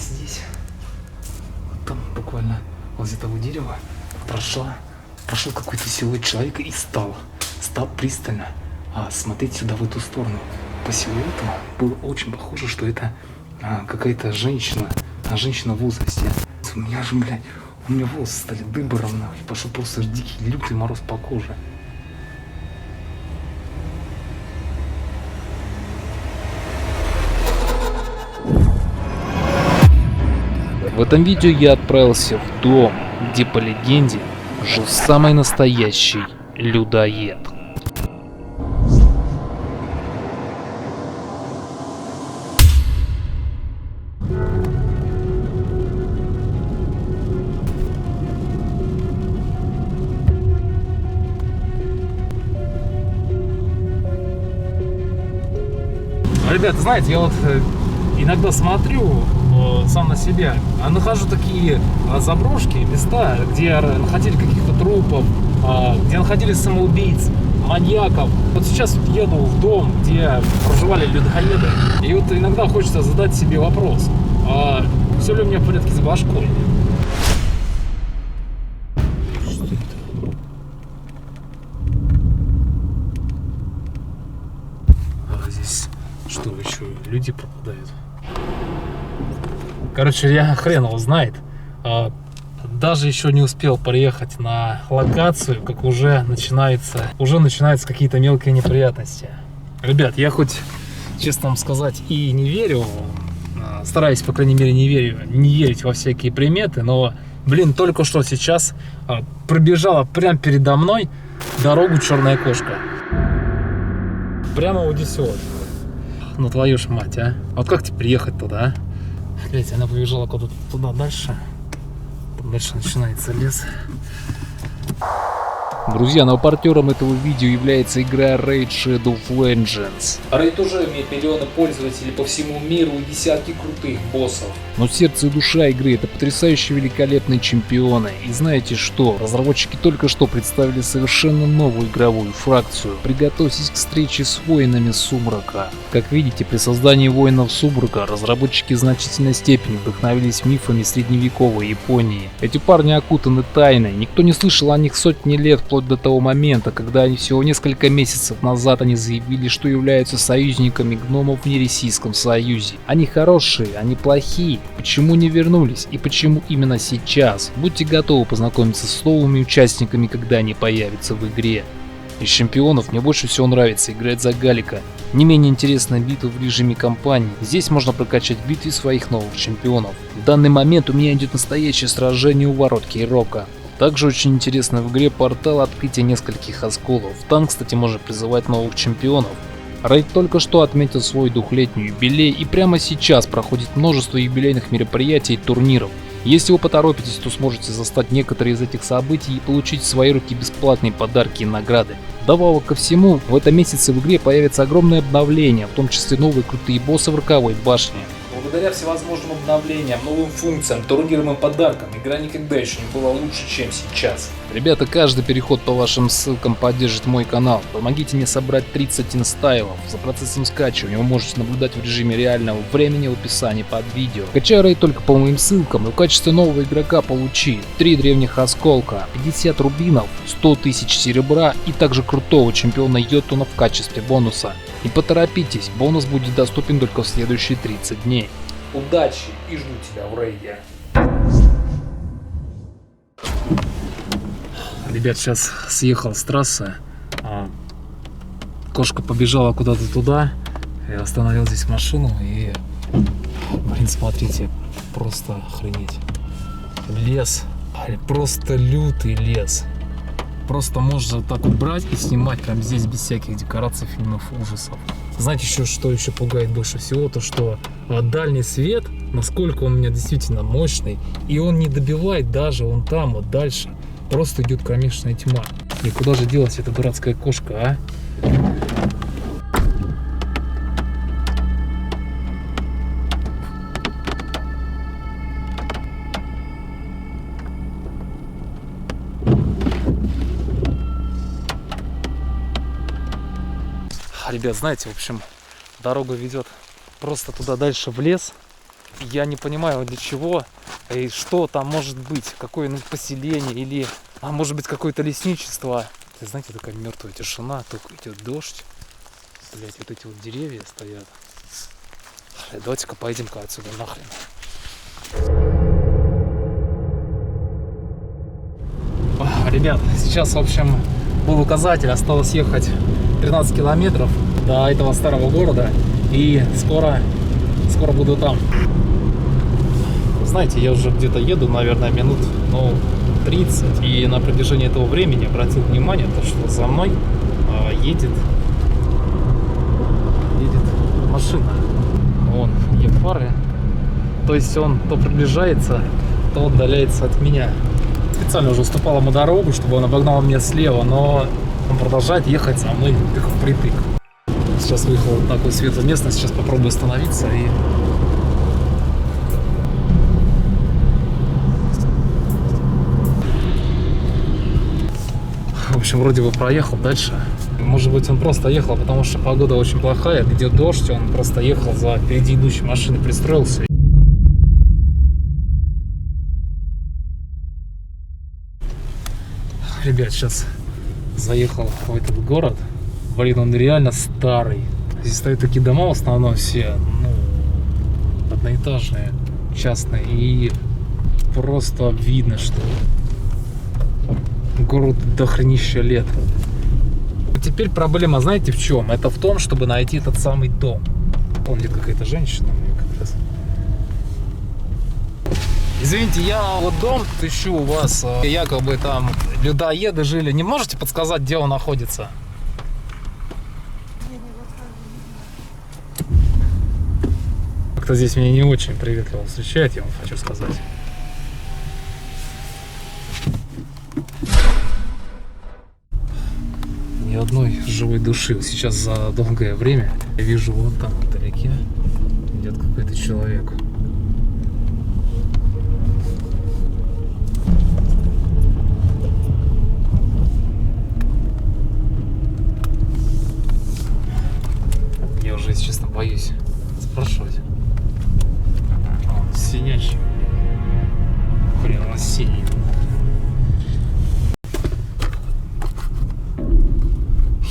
здесь. Вот там буквально возле того дерева прошел какой-то силуэт человека и стал пристально смотреть сюда, в эту сторону. По силуэту было очень похоже, что это какая-то женщина в возрасте. У меня волосы стали дыбом, нахуй, пошел просто дикий, лютый мороз по коже. В этом видео я отправился в дом, где по легенде жил самый настоящий людоед. Ребята, знаете, я вот иногда смотрю сам на себя, нахожу такие заброшки, места, где находили каких-то трупов, где находили самоубийц, маньяков. Вот сейчас вот еду в дом, где проживали людоеды, и вот иногда хочется задать себе вопрос, все ли у меня в порядке с башкой? Что это? Здесь что, еще люди пропадают? Короче, я хрен его знает. Даже еще не успел приехать на локацию, как уже начинаются какие-то мелкие неприятности. Ребят, я хоть, честно вам сказать, и не верю, стараюсь, по крайней мере, не верить во всякие приметы, но, блин, только что сейчас пробежала прямо передо мной дорогу черная кошка. Прямо вот здесь вот. Ну твою ж мать, а. Вот как теперь ехать туда, а? Блять, она побежала куда-то туда дальше. Там дальше начинается лес. Друзья, но партнером этого видео является игра Raid Shadow of Legends. Raid уже имеет миллионы пользователей по всему миру и десятки крутых боссов. Но сердце и душа игры — это потрясающе великолепные чемпионы. И знаете что? Разработчики только что представили совершенно новую игровую фракцию. Приготовьтесь к встрече с воинами Сумрака. Как видите, при создании воинов Сумрака разработчики в значительной степени вдохновились мифами средневековой Японии. Эти парни окутаны тайной, никто не слышал о них сотни лет, вплоть до того момента, когда они всего несколько месяцев назад заявили, что являются союзниками гномов в Нересийском союзе. Они хорошие, они плохие. Почему не вернулись и почему именно сейчас? Будьте готовы познакомиться с новыми участниками, когда они появятся в игре. Из чемпионов мне больше всего нравится играть за Галика. Не менее интересная битва в режиме кампании. Здесь можно прокачать в битве своих новых чемпионов. В данный момент у меня идет настоящее сражение у ворот Кейрока. Также очень интересно в игре портал открытия нескольких осколов. Там, кстати, можно призывать новых чемпионов. Raid только что отметил свой 2-летний юбилей, и прямо сейчас проходит множество юбилейных мероприятий и турниров. Если вы поторопитесь, то сможете застать некоторые из этих событий и получить в свои руки бесплатные подарки и награды. Вдобавок ко всему, в этом месяце в игре появится огромное обновление, в том числе новые крутые боссы в роковой башне. Благодаря всевозможным обновлениям, новым функциям, турнирам и подаркам, игра никогда еще не была лучше, чем сейчас. Ребята, каждый переход по вашим ссылкам поддержит мой канал. Помогите мне собрать 30 инстайлов. За процессом скачивания вы можете наблюдать в режиме реального времени в описании под видео. Качай Raid только по моим ссылкам и в качестве нового игрока получи 3 древних осколка, 50 рубинов, 100 тысяч серебра и также крутого чемпиона Йотуна в качестве бонуса. И поторопитесь, бонус будет доступен только в следующие 30 дней. Удачи и жду тебя в рейде. Ребят, сейчас съехал с трассы. Кошка побежала куда-то туда. Я остановил здесь машину и... Блин, смотрите, просто охренеть. Лес. Просто лютый лес. Просто можно так вот брать и снимать прямо здесь без всяких декораций, фильмов ужасов. Знаете, что еще пугает больше всего? То, что дальний свет, насколько он у меня действительно мощный, и он не добивает даже вон там, вот дальше. Просто идет кромешная тьма. И куда же делась эта дурацкая кошка, а? Ребят, знаете, в общем, дорога ведет просто туда дальше в лес. Я не понимаю, для чего и что там может быть. Какое-нибудь поселение или... А может быть какое-то лесничество. Вы знаете, такая мертвая тишина, только идет дождь. Блять, вот эти вот деревья стоят. Давайте-ка поедем-ка отсюда нахрен. Ребят, сейчас, в общем, был указатель, осталось ехать 13 километров до этого старого города. И скоро буду там. Знаете, я уже где-то еду, наверное, минут 30. И на протяжении этого времени обратил внимание, то, что за мной едет машина. Вон, є фары. То есть он то приближается, то отдаляется от меня. Специально уже уступал ему дорогу, чтобы он обогнал меня слева, но он продолжает ехать за мной впритык. Сейчас выехал вот такую светлую местность, сейчас попробую остановиться и... В общем, вроде бы проехал дальше. Может быть, он просто ехал, потому что погода очень плохая, идет дождь, он просто ехал за впереди идущей машиной, пристроился. Ребят, сейчас заехал в этот город. Блин, он реально старый. Здесь стоят такие дома в основном все, одноэтажные, частные. И просто видно, что город дохренища лет. Теперь проблема, знаете, в чем? Это в том, чтобы найти этот самый дом. Вон где какая-то женщина как раз. Извините, я вот дом ищу у вас. Якобы там людоеды жили. Не можете подсказать, где он находится? Как-то здесь меня не очень приветливо встречает, я вам хочу сказать. Ни одной живой души. Сейчас за долгое время я вижу вот там вдалеке идет какой-то человек. Я уже, если честно, боюсь спрашивать. Он синячий. Блин, он синий.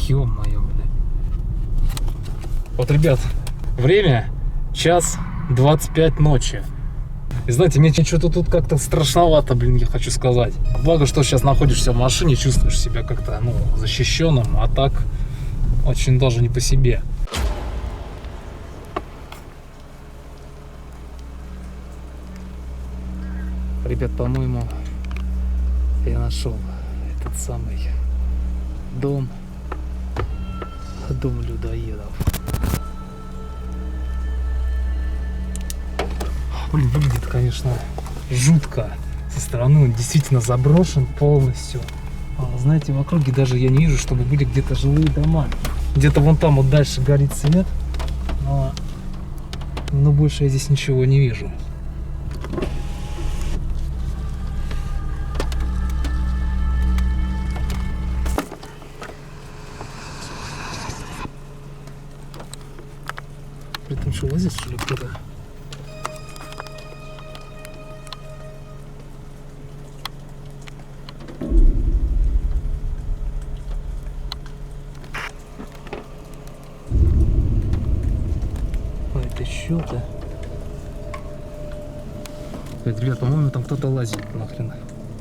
Ё-моё, блин. Вот, ребят, время 1:25 ночи. И знаете, мне что-то тут как-то страшновато, блин, я хочу сказать. Благо, что сейчас находишься в машине, чувствуешь себя как-то, защищенным, а так очень даже не по себе. Ребят, по-моему, я нашел этот самый дом людоедов. Блин, выглядит, конечно, жутко. Со стороны он действительно заброшен полностью. Знаете, в округе даже я не вижу, чтобы были где-то жилые дома. Где-то вон там вот дальше горит свет, но больше я здесь ничего не вижу. При этом что, лазит, что ли, кто-то? А это что-то? Ребят, по-моему, там кто-то лазит нахрен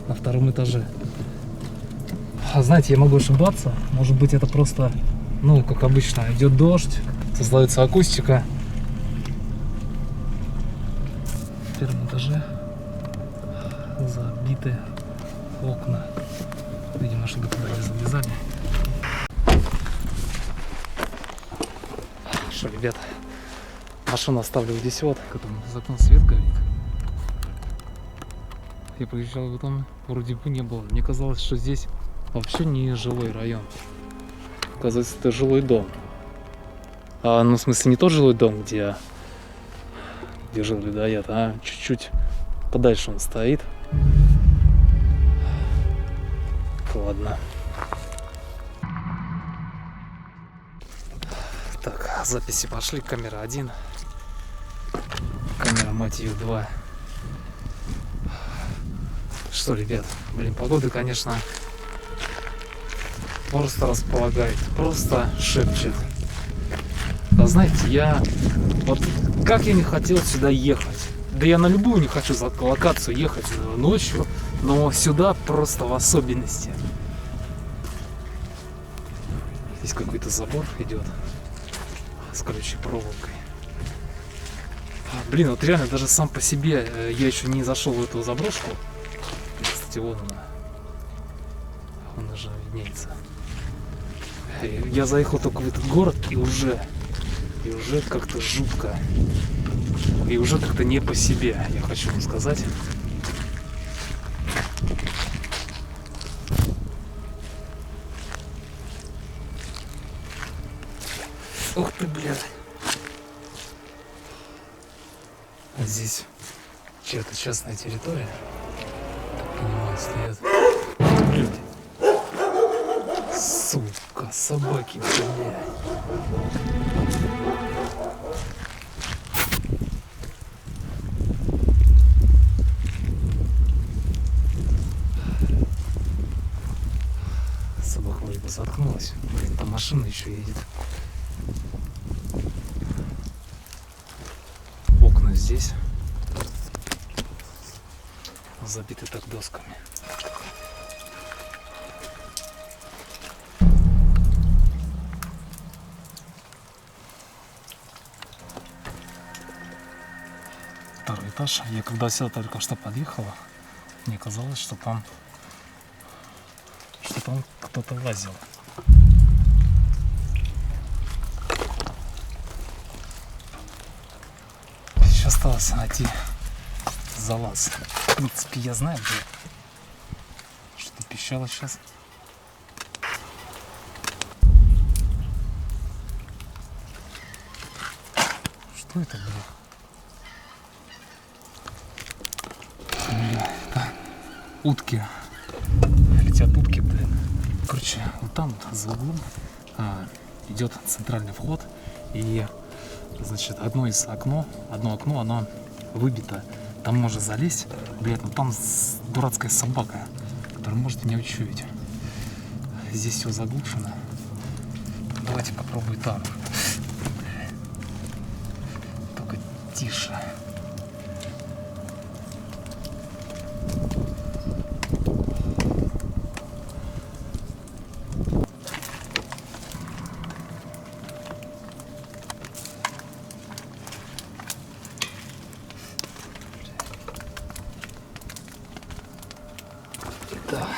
на втором этаже. А знаете, я могу ошибаться. Может быть, это просто, как обычно, идет дождь, создается акустика. В первом этаже забиты окна. Видимо, чтобы туда не залезали. Что, ребят, машину оставлю здесь вот. Потом за окном свет горит. Я приезжал, в этом вроде бы не было. Мне казалось, что здесь вообще не жилой район. Оказывается, это жилой дом. В смысле, не тот жилой дом, где жил людоед, а чуть-чуть подальше он стоит. Ладно. Так, записи пошли. Камера 1. Камера мать ее, 2. Что, ребят, блин, погода, конечно, просто располагает, просто шепчет. А знаете, я вот как я не хотел сюда ехать. Да я на любую не хочу локацию ехать ночью, но сюда просто в особенности. Здесь какой-то забор идет с колючей проволокой. Блин, вот реально даже сам по себе я еще не зашел в эту заброшку. Кстати, вон она. Он уже виднеется. Я заехал только в этот город и уже как-то жутко. И уже как-то не по себе, я хочу вам сказать. Ух ты, блядь. Здесь чья-то частная территория. Так понимаю, стоят люди. Сука, собаки, блядь. Собака вроде бы заткнулась. Блин, там машина еще едет. Окна здесь забиты так досками. Второй этаж. Я когда сюда только что подъехала, мне казалось, что там кто-то лазил. Еще осталось найти залаз. В принципе, я знаю, где что пищало сейчас. Что это было? Блин, это утки. Летят утки, блин. Короче, вот там вот за углом идет центральный вход, и значит одно окно, оно выбито. Там можно залезть, блядь, но там дурацкая собака, которая может меня учуять. Здесь все заглушено. Давайте попробую там. Только тише. Да.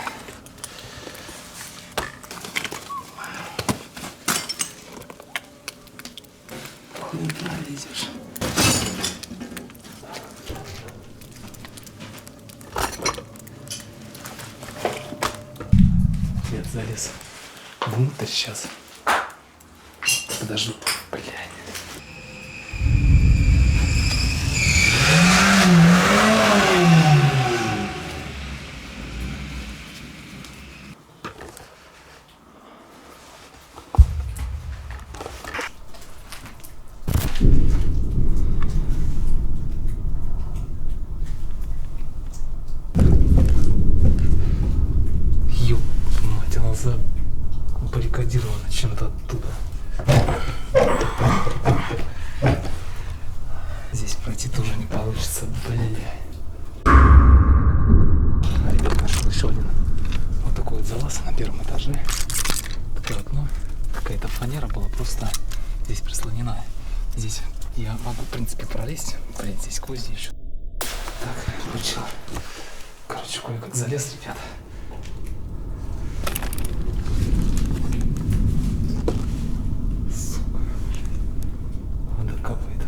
Куда лезешь? Я залез внутрь сейчас. Подожду. Блядь. Ёб, мать, она забаррикадирована чем-то оттуда. Здесь пройти тоже не получится, блядь. Ребят, нашел еще один вот такой вот залаз на первом этаже. Такое окно. Какая-то фанера была просто здесь прислонена. Здесь я могу, в принципе, пролезть. Блин, здесь гвозди еще. Так, включил. Короче, кое-как залез, ребят. Сука. Вода капает.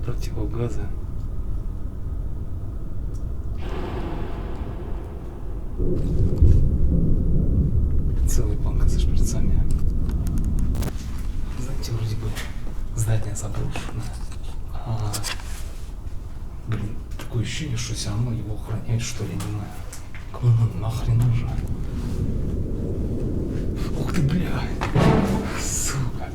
Противогазы. Целая банка со шприцами. Знаете, вроде бы Здание заброшено. Блин, такое ощущение, что все равно его охраняют, что ли, не знаю. Кому нахрен нужно? Ух ты, бля! Сука!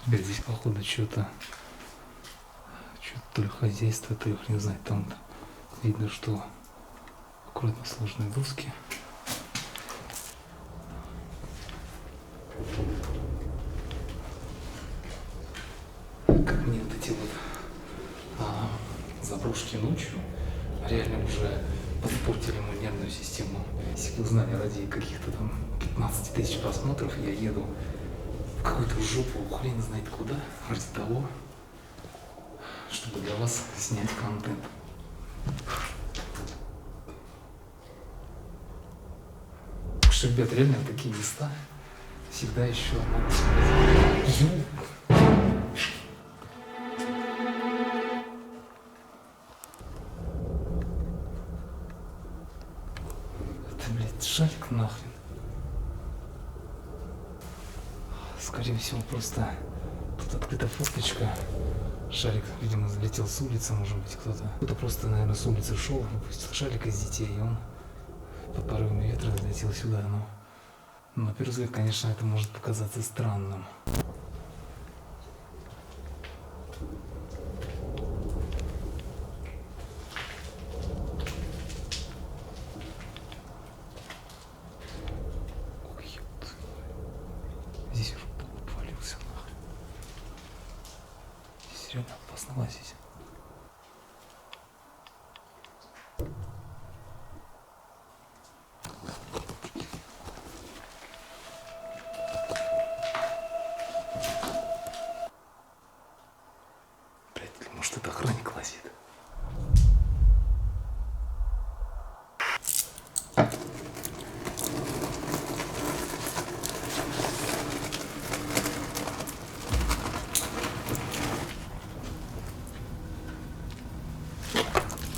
Блядь, здесь походу что-то то ли хозяйство, то ли хрен знает, там видно, что аккуратно сложные доски. Как мне вот эти вот заброшки ночью реально уже подпортили мою нервную систему. Если бы вы знали, ради каких-то там 15 тысяч просмотров я еду в какую-то жопу, хрен знает куда, ради того, чтобы для вас снять контент. Потому что, ребят, реально такие места всегда еще могут сказать. Это, блядь, шарик нахрен. Скорее всего, просто тут открыта форточка. Шарик, видимо, залетел с улицы, может быть, кто-то просто, наверное, с улицы шел, выпустил шарик из детей, и он под порывами ветра залетел сюда. Но на первый взгляд, конечно, это может показаться странным. Здесь уже пол обвалился нахрен. Здесь реально опасно лазить. Блядь, или может это охранник лазит?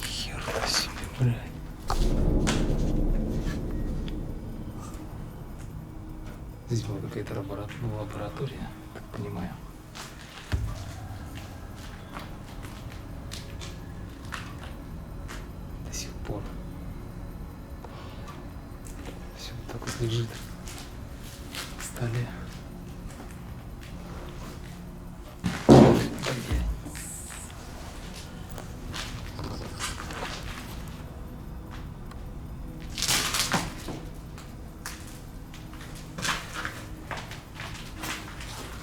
Хера себе, блядь. Здесь была какая-то лаборатория, так понимаю. До сих пор все вот так вот лежит на столе.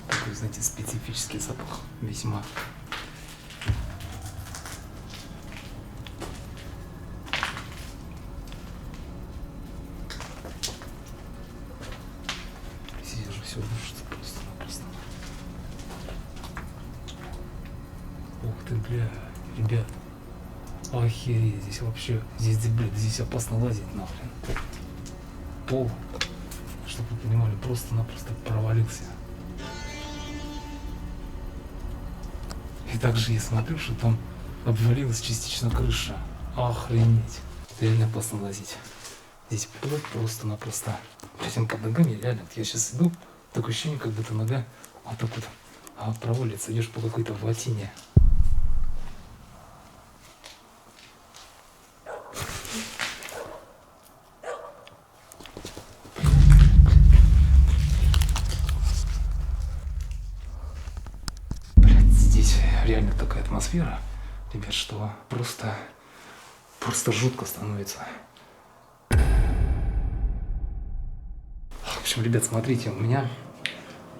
Такой, знаете, специфический запах весьма. Здесь же все рушится просто-напросто. Ух ты, бля, ребят. Охереть, здесь вообще, блядь, здесь опасно лазить нахрен. Пол, чтобы вы понимали, просто-напросто провалился. И также я смотрю, что там обвалилась частично крыша. Охренеть. Реально опасно лазить. Здесь пол просто-напросто. Причем под ногами реально. Вот я сейчас иду, такое ощущение, как будто нога вот так вот провалится. Идешь по какой-то ватине. Реально такая атмосфера, ребят, что просто жутко становится. В общем, ребят, смотрите, у меня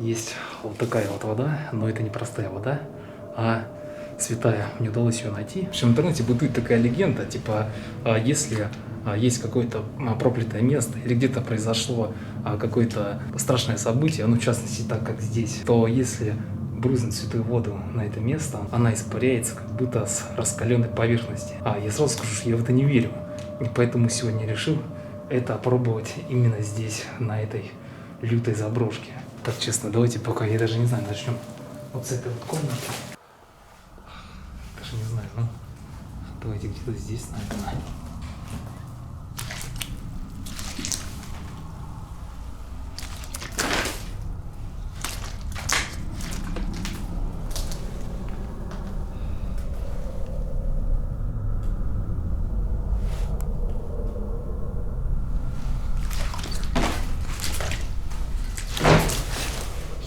есть вот такая вот вода, но это не простая вода, а святая. Мне удалось ее найти. В общем, в интернете бытует такая легенда, типа, если есть какое-то проклятое место или где-то произошло какое-то страшное событие, ну, в частности, так как здесь, то если брызнуть святую воду на это место, она испаряется как будто с раскаленной поверхности. Я сразу скажу, что я в это не верю. И поэтому сегодня решил это опробовать именно здесь, на этой лютой заброшке. Так, честно, давайте пока, я даже не знаю, начнем вот с этой вот комнаты. Даже не знаю, ну, давайте где-то здесь, наверное.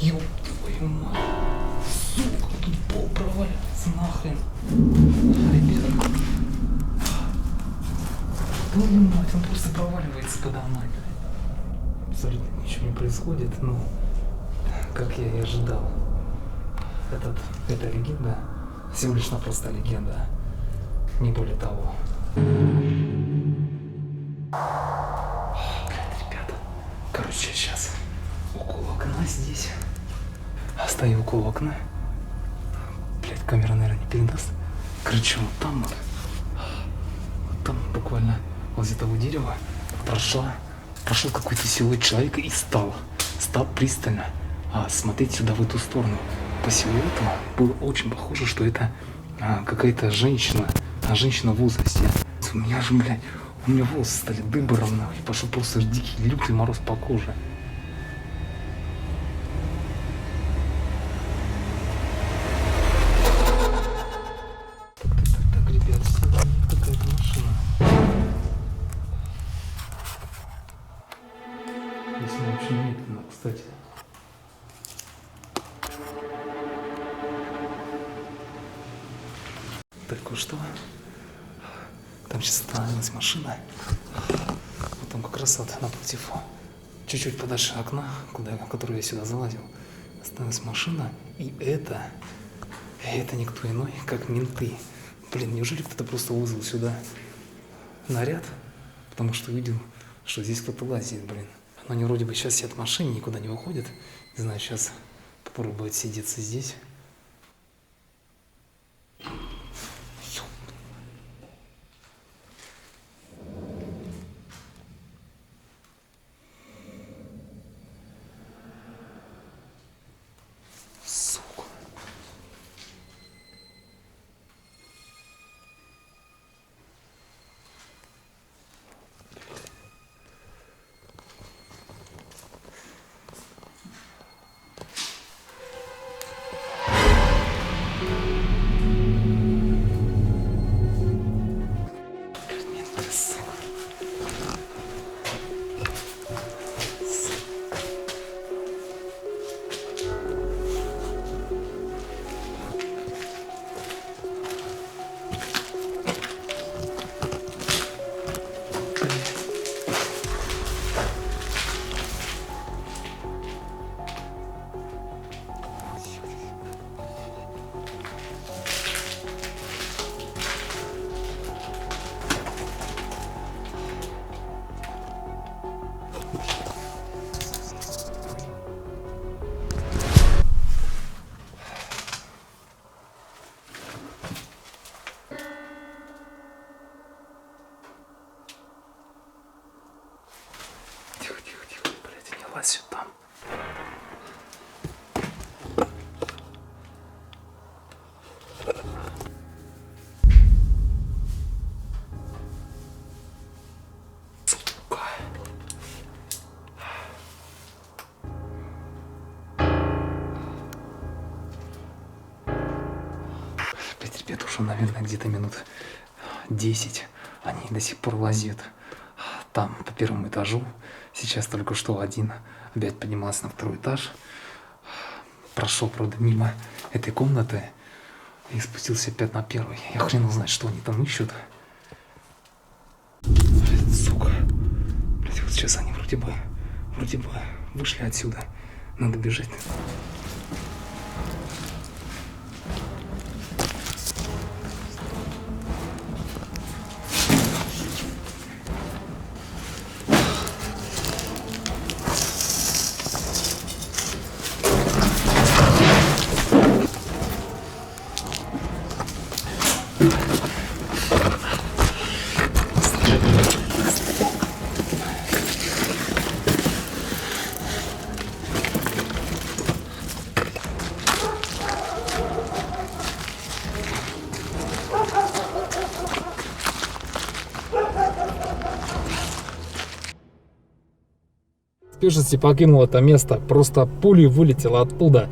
Ёб твою мать, сука, тут пол проваливается нахрен. Ребята, твою мать, он просто проваливается подо мной, блядь. Абсолютно ничего не происходит, но как я и ожидал. Эта легенда всего лишь просто легенда, не более того. Блядь, ребята, короче, сейчас около окна здесь. Стою около окна. Блять, камера, наверное, не передаст. Короче, вот там вот. Вот там буквально возле того дерева прошел какой-то силуэт человека и стал пристально смотреть сюда, в эту сторону. По силуэту было очень похоже, что это какая-то женщина в возрасте. У меня же, блядь, у меня волосы стали дыбором, нахуй. Пошел просто дикий, лютый мороз по коже. Так, ребят, какая-то машина. Если очень медленно, кстати. Так, вот что? Там сейчас остановилась машина. Вот там как раз вот напротив, чуть-чуть подальше окна, которое я сюда залазил, остановилась машина. И это никто иной, как менты. Блин, неужели кто-то просто вызвал сюда наряд? Потому что увидел, что здесь кто-то лазит, блин. Но они вроде бы сейчас сидят в машине, никуда не выходят. Не знаю, сейчас попробуют сидеться здесь. Сука. Тихо, блядь, не лазь сюда. Сука. Блядь, ребята, уже, наверное, где-то минут 10 они до сих пор лазят там, по первому этажу. Сейчас только что один опять поднимался на второй этаж. Прошел, правда, мимо этой комнаты и спустился опять на первый. Я хрен знает, что они там ищут. Блядь, сука. Блядь, вот сейчас они вроде бы вышли отсюда. Надо бежать. спешности покинул это место, просто пулей вылетел оттуда.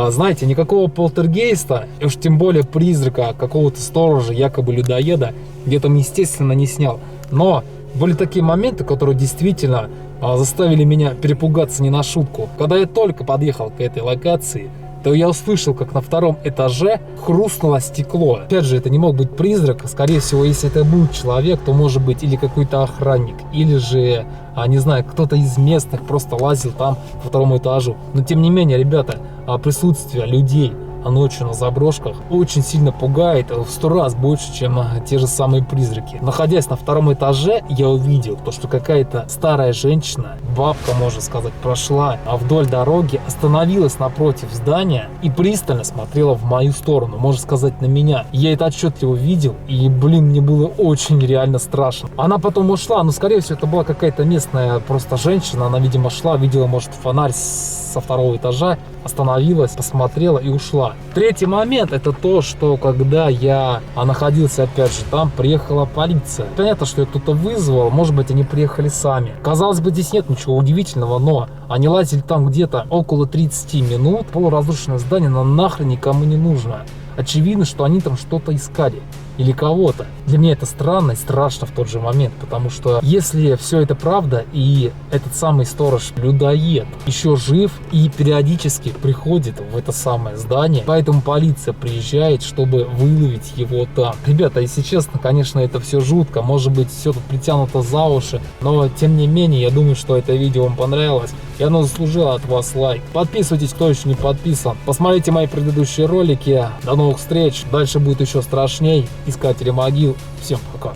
Знаете, никакого полтергейста, и уж тем более призрака какого-то сторожа, якобы людоеда, я там, естественно, не снял. Но были такие моменты, которые действительно заставили меня перепугаться не на шутку. Когда я только подъехал к этой локации, то я услышал, как на втором этаже хрустнуло стекло. Опять же, это не мог быть призрак. Скорее всего, если это был человек, то может быть или какой-то охранник, или же, не знаю, кто-то из местных просто лазил там по второму этажу. Но тем не менее, ребята, присутствие людей ночью на заброшках очень сильно пугает, в 100 раз больше, чем те же самые призраки. Находясь на втором этаже, я увидел то, что какая-то старая женщина, бабка, можно сказать, прошла вдоль дороги, остановилась напротив здания и пристально смотрела в мою сторону, можно сказать, на меня. Я это отчетливо видел, и, блин, мне было очень реально страшно. Она потом ушла, но, скорее всего, это была какая-то местная просто женщина. Она, видимо, шла, видела, может, фонарь со второго этажа, остановилась, посмотрела и ушла. Третий момент — это то, что когда я находился, опять же, там приехала полиция. Понятно, что я кто-то вызвал, может быть, они приехали сами. Казалось бы, здесь нет ничего удивительного, но они лазили там где-то около 30 минут. Полуразрушенное здание, но нахрен никому не нужно. Очевидно, что они там что-то искали или кого-то. Для меня это странно и страшно в тот же момент, потому что если все это правда, и этот самый сторож-людоед еще жив и периодически приходит в это самое здание, поэтому полиция приезжает, чтобы выловить его там. Ребята, если честно, конечно, это все жутко, может быть, все тут притянуто за уши, но тем не менее, я думаю, что это видео вам понравилось, и оно заслужило от вас лайк. Подписывайтесь, кто еще не подписан, посмотрите мои предыдущие ролики. До новых встреч, дальше будет еще страшней. Искатели могил. Всем пока.